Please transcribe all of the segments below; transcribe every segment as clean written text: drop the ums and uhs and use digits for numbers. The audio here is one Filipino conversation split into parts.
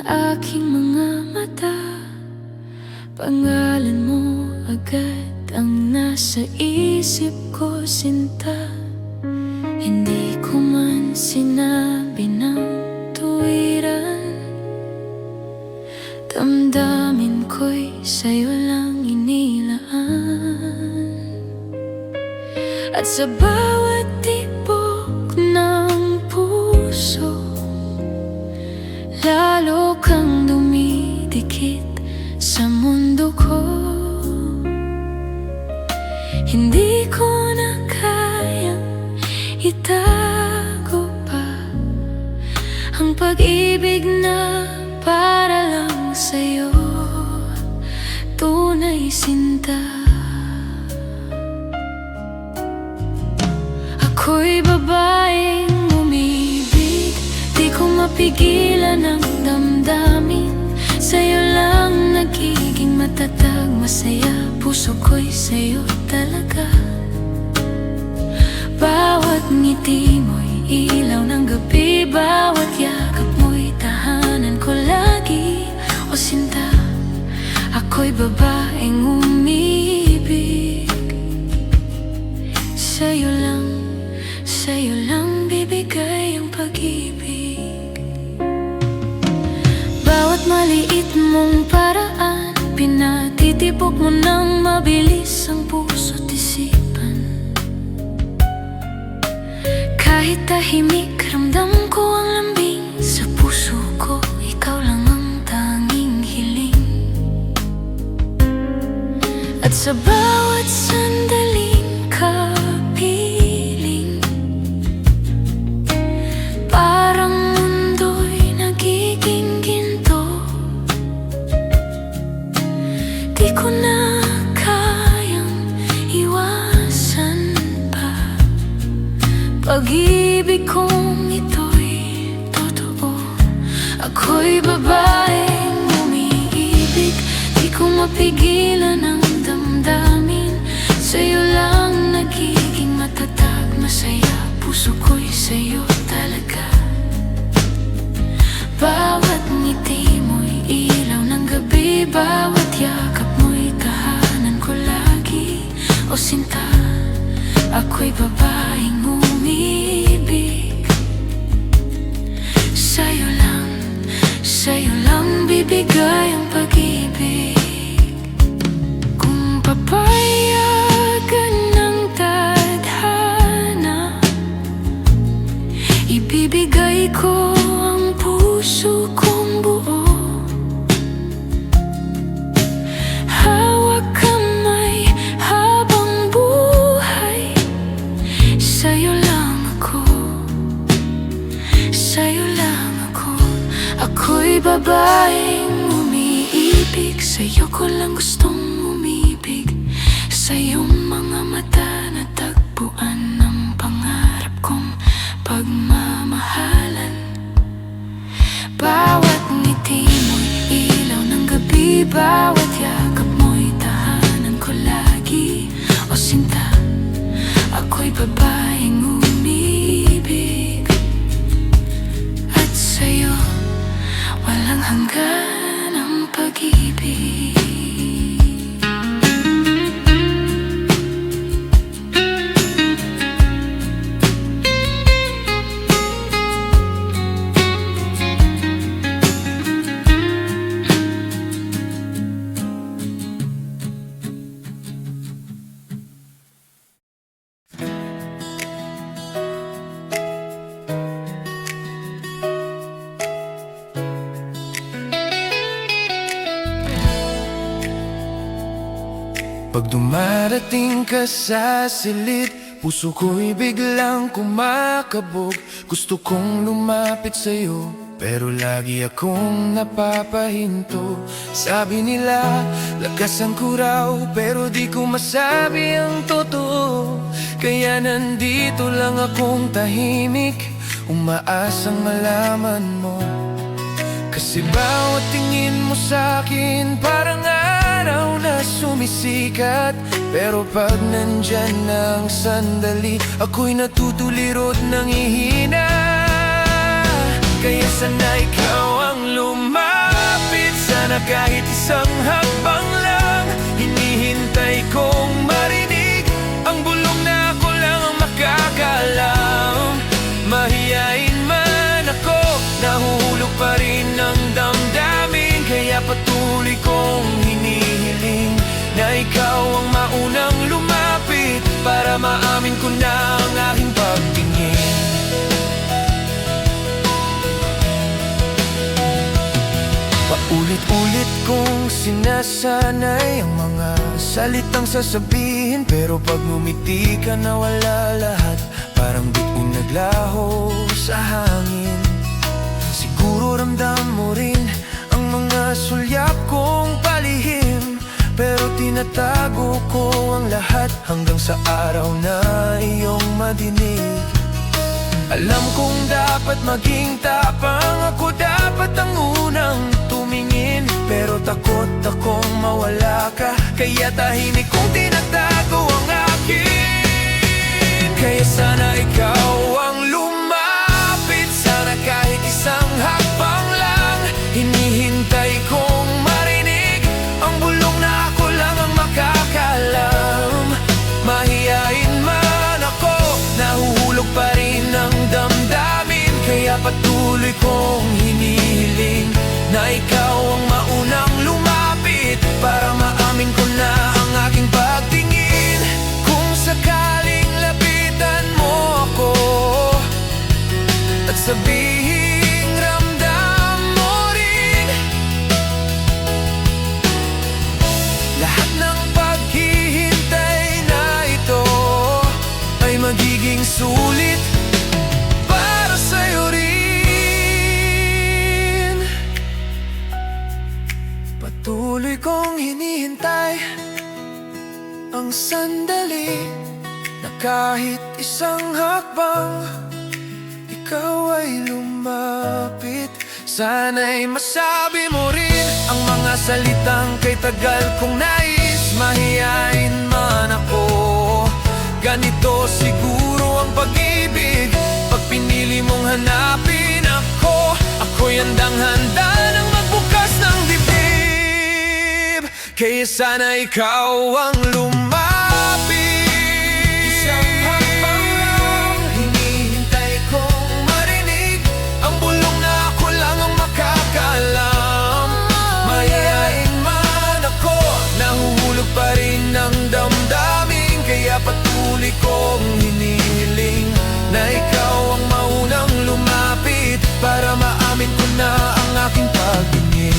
aking mga mata. Pangalan mo agad ang nasa isip ko, sinta. Hindi ko man sinabi ng tuwiran, damdamin ko'y sa'yo lang inilaan. At sa bawat tibok ng puso, lalo kang dumidikit sa mundo ko. Hindi ko na kayang itago pa ang pag-ibig na para lang sa'yo, tunay sinta. Ako'y babaeng umibig, di ko mapigilan ang damdamin. Sa'yo lang nagiging matatag, masaya, puso ko'y sa'yo talaga. Bawat ngiti mo'y ilaw ng gabi, bawat yakap mo'y tahanan ko lagi. O sinta, ako'y babaeng umibig. Sa'yo lang bibigay ang pag-ibig. Bawat maliit mong paraan, pinatitipok mo ng mabilis ang puso't isipan. Kahit tahimik, ramdam ko ang lambing sa puso ko. Ikaw lang ang tanging hiling. At sa bawat sandaling kapiling, parang mundo'y nagiging ginto. Di ko na kayang iwasan pa, pag-ibig kong ito'y totoo. Ako'y babaeng umiibig, di ko mapigilan ang damdamin. Sa'yo lang nagiging matatag, masaya, puso ko'y sa'yo talaga. Bawat ngiti mo'y ilaw ng gabi, bawat yakap mo'y tahanan ko lagi. O sinta, ako'y babaeng umibig. Sa'yo lang bibigay ang pag-ibig. Kung papayagan ng tadhana, ibibigay ko ang puso kong buo. Hawak kamay habang buhay, sa'yo lang ako, sa'yo lang ako. Ako'y babaeng umiibig, sa'yo ko lang gustong umibig. Sa iyong mga mata natagpuan ang pangarap kong pagmamahalan. Bawat ngiti mo'y ilaw ng gabi, bawat yakap mo'y tahanan ko lagi. O sinta, ako'y babaeng umibig. At sa'yo, walang hanggan ang pag-ibig. Pag dumarating ka sa silid, puso ko'y biglang kumakabog. Gusto kong lumapit sa'yo, pero lagi akong napapahinto. Sabi nila, lakasan ko raw, pero di ko masabi ang totoo. Kaya nandito lang akong tahimik, umaasang malaman mo. Kasi bawat tingin mo sa'kin parang araw na sumisikat. Pero pag nandyan ang sandali, ako'y natutulirot ng ihina. Kaya sana ikaw ang lumapit Sana kahit isang hakbang lang, hinihintay kong marinig ang bulong na ako lang ang makakaalam. Mahiyain man ako, nahuhulog pa rin ang damdamin, kaya patuloy kong hinihiling na ikaw ang maunang lumapit para maamin ko na ang aking pagtingin. Paulit-ulit kong sinasanay ang mga salitang sasabihin, pero pag ngumiti ka nawala lahat, parang bituin naglaho sa hangin. Siguro ramdam mo rin ang mga sulyap kong palihim, pero tinatago ko ang lahat hanggang sa araw na iyong madinig. Alam kong dapat maging tapang, ako dapat ang unang tumingin, pero takot akong mawala ka, kaya tahimik kong tinatago ang akin. Kaya sana ikaw ang lumapit, sana kahit isang hakbang lang, hinihintay kong marinig ang bulong na ako lang ang makakaalam. Mahiyain man ako, nahuhulog pa rin ang damdamin, kaya patuloy kong hinihiling na ikaw ang maunang lumapit para maamin ko na ang aking pagtingin. Kung sakaling lapitan mo ako at sabihing ramdam mo rin, lahat ng paghihintay na ito ay magiging sulit para sa'yo rin. Patuloy kong hinihintay ang sandali na kahit isang hakbang ikaw ay lumapit. Sana'y masabi mo rin ang mga salitang kay tagal kong nais. Mahiyain man ako, ganito siguro ang pag-ibig. Pag pinili mong hanapin ako, ako'y handang-handa nang magbukas ng dibdib. Kaya sana ikaw ang lumapit. Isang hakbang lang, hinihintay kong marinig ang bulong na ako lang ang makakaalam. Mayayain man ako, nahuhulog pa rin ang damdamin, kaya patuloy kong hinihiling na ikaw ang maunang lumapit para maamin ko na ang aking pagtingin.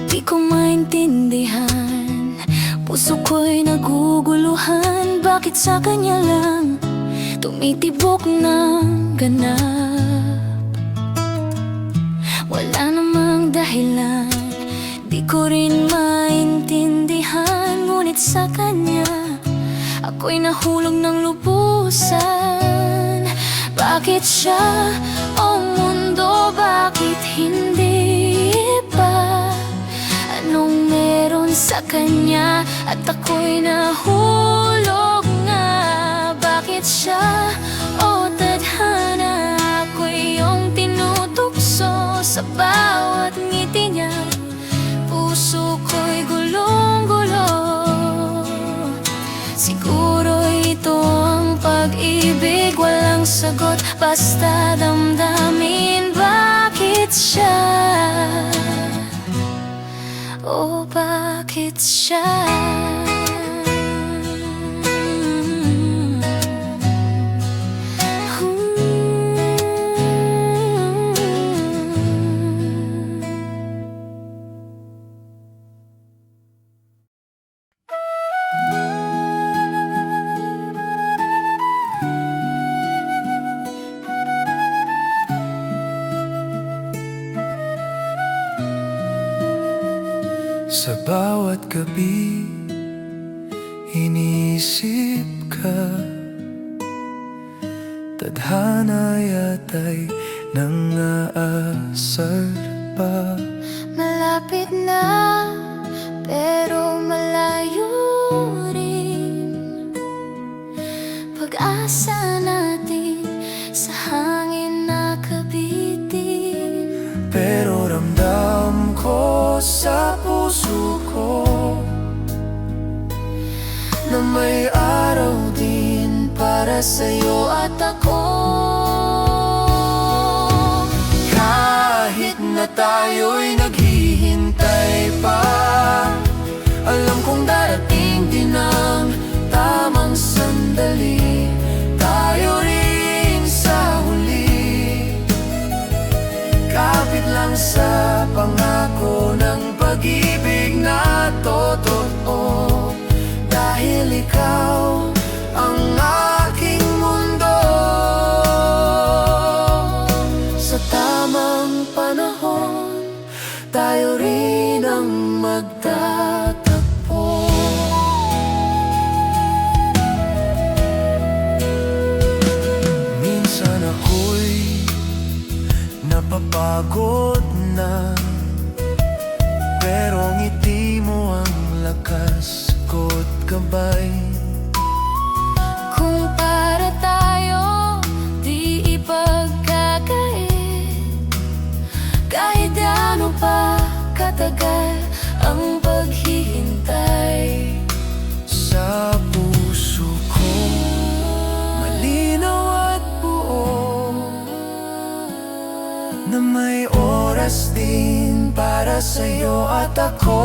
Di ko maintindihan, puso ko'y naguguluhan. Bakit sa kanya lang tumitibok ng ganap? Wala namang dahilan, di ko rin maintindihan. Ngunit sa kanya ako'y nahulog ng lubusan. Bakit siya, o mundo, bakit hindi iba? Anong meron sa kanya at ako'y nahulog nga? Bakit siya, o tadhana, ako'y iyong tinutukso sa bawat ngiti niya? Puso ko'y gulong-gulo. Siguro ito ang pag-ibig, walang sagot, basta damdamin. Bakit siya? Oh, bakit siya? Sa bawat gabi, iniisip ka. Tadhana yata'y nangaasar pa. Malapit na, pero malayo rin. Pag-asa natin sa hangin nakabitin. Pero ramdam ko sa puso ko na may araw din para sa'yo at ako. Kahit na tayo'y naghihintay pa, alam kong darating din ang tamang sandali. Tayo rin sa huli, kapit lang sa pangako ng pag-ibig na totoo. Dahil ikaw ang aking mundo. Sa tamang panahon, tayo rin ang magtatagpo. Minsan ako'y napapagod na, pero ngiti mo ang lakas ko't gabay. Kung para tayo di ipagkakait, kahit ano pa katagal ang paghihintay. Sa puso ko, malinaw at buo, na may oras din para sa'yo at ako.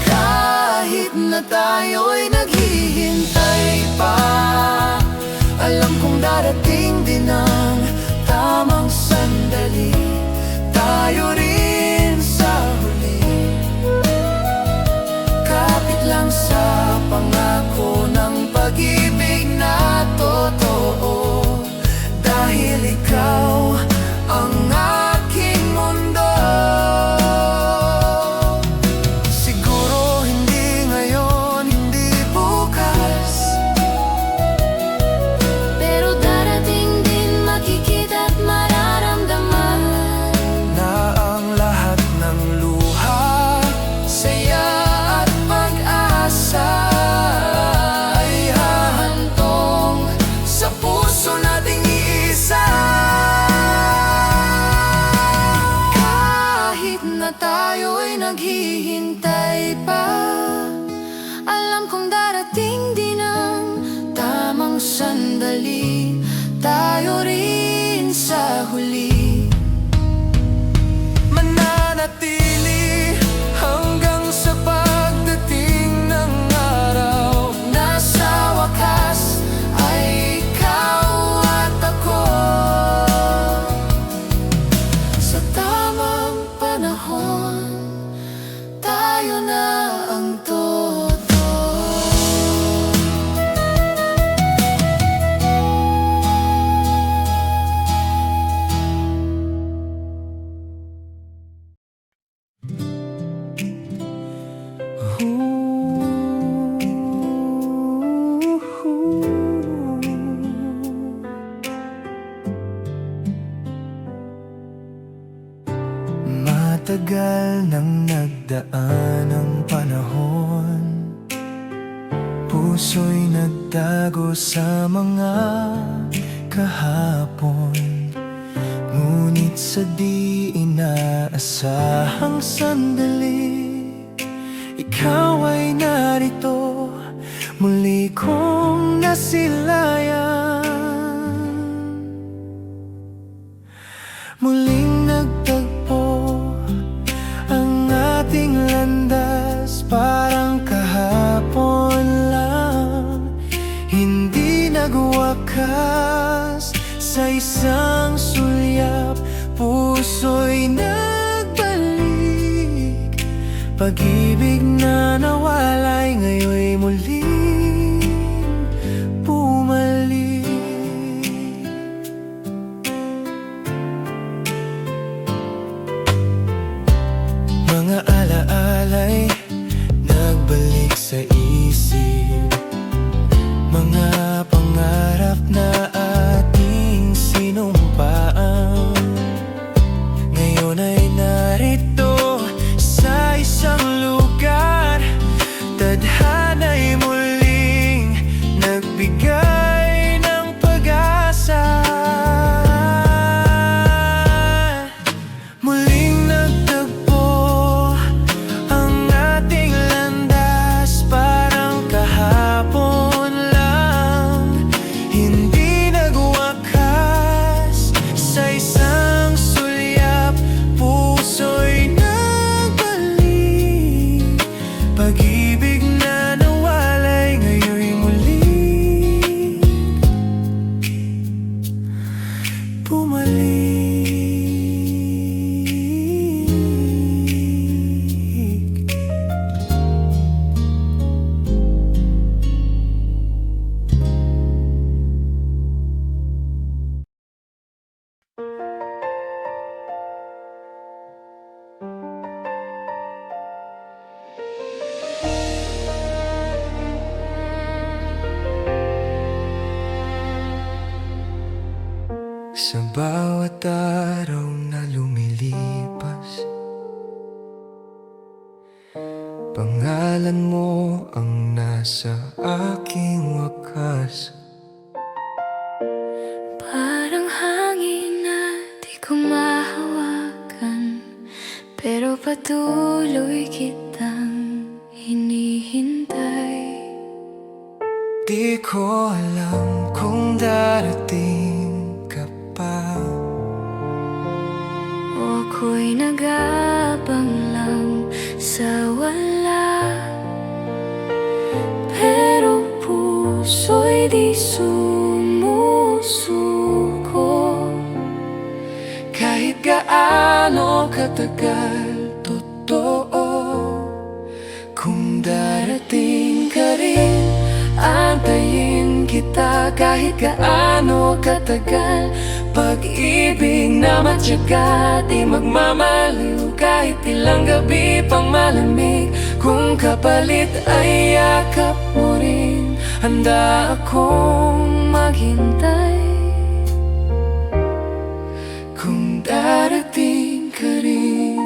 Kahit na tayo'y naghihintay pa, alam kong darating din ang tamang sandali. Tayo rin sa huli, kapit lang sa pangako ng pag-ibig na totoo. Dahil ikaw ang aking mundo. Siguro hindi ngayon, hindi bukas, Pero darating din makikita at mararamdaman na ang lahat ng luha, saya at pag-asa ay hahantong sa puso nating iisa. Kahit na tayo'y naghihintay pa, alam kong darating din ang tamang sandali. Tayo rin sa huli, mananatili hanggang sa pagdating ng araw. nasa wakas ay ikaw at ako. Sa tamang panahon, tayo na ang totoo. Matagal nang nagdaan ang panahon, puso'y nagtago sa mga kahapon. Ngunit sa di inaasahang sandali, ikaw ay narito, muli kong nasilayan. Muling nagtagpo ang ating landas, parang kahapon lang. Hindi nagwakas sa isang sulyap, puso'y nagbalik. Pag-ibig na nawalay, ngayon'y muling bumalik. Sa bawat araw na lumilipas, pangalan mo ang nasa aking wakas. Parang hangin na di ko mahawakan, pero patuloy kitang hinihintay. Di ko alam kung darating ka pa, o ako'y nag-aabang lang sa wala. Pero puso'y di sumusuko, kahit gaano katagal. Totoo, kung darating ka rin, antayin kita kahit gaano katagal. Pag-ibig na matyaga, di magmamaliw kahit ilang gabi pang malamig. Kung kapalit ay yakap mo rin, handa akong maghintay. Kung darating ka rin,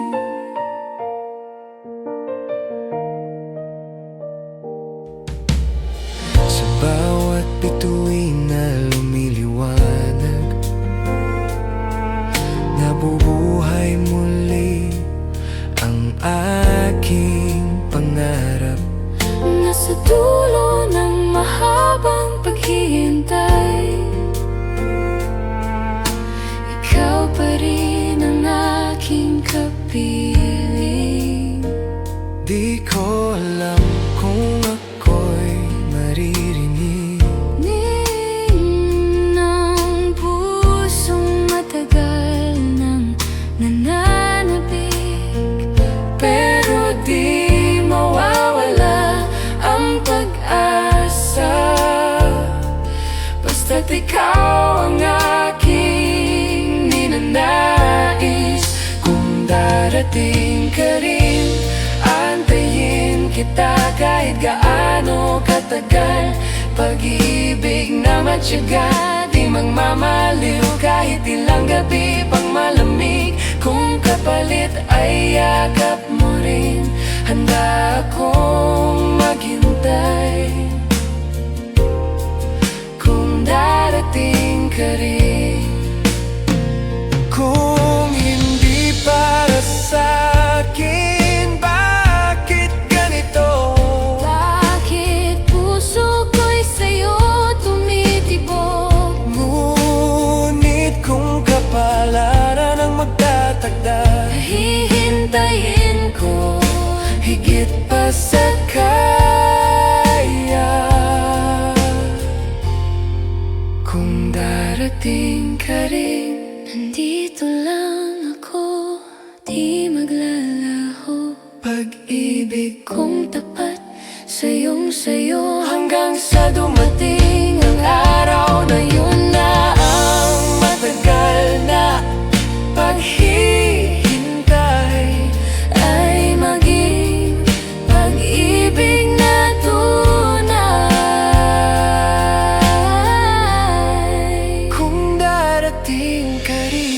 sa bawat bituin na lumiliwanag, nabubuhay muli ang aking pangarap. nasa dulo ng mahabang paghihintay, ikaw pa rin ang aking kapiling. Di ko alam kung ako'y maririnig Ng pusong matagal nang nananabik, pero di mawawala ang pag-asa. Basta't ikaw ang aking ninanais. Kung darating ka rin, antayin kita kahit gaano katagal. Pag-ibig na matyaga, di magmamaliw kahit ilang gabi pang malamig. Kung kapalit ay yakap mo rin, handa akong maghintay. Kung darating ka rin, kung hindi para sa'kin, bakit ganito? bakit puso ko'y sa'yo tumitibok? Ngunit kung kapalaran ang magtatagda, Hihintayin ko higit pa sa kaya. Kung darating ka rin, nandito lang ako, di maglalaho. pag-ibig Kung tapat sayo hanggang sa dumating ang araw na yun na ang matagal na paghihintay ay maging pag-ibig na tunay. kung darating ka rin.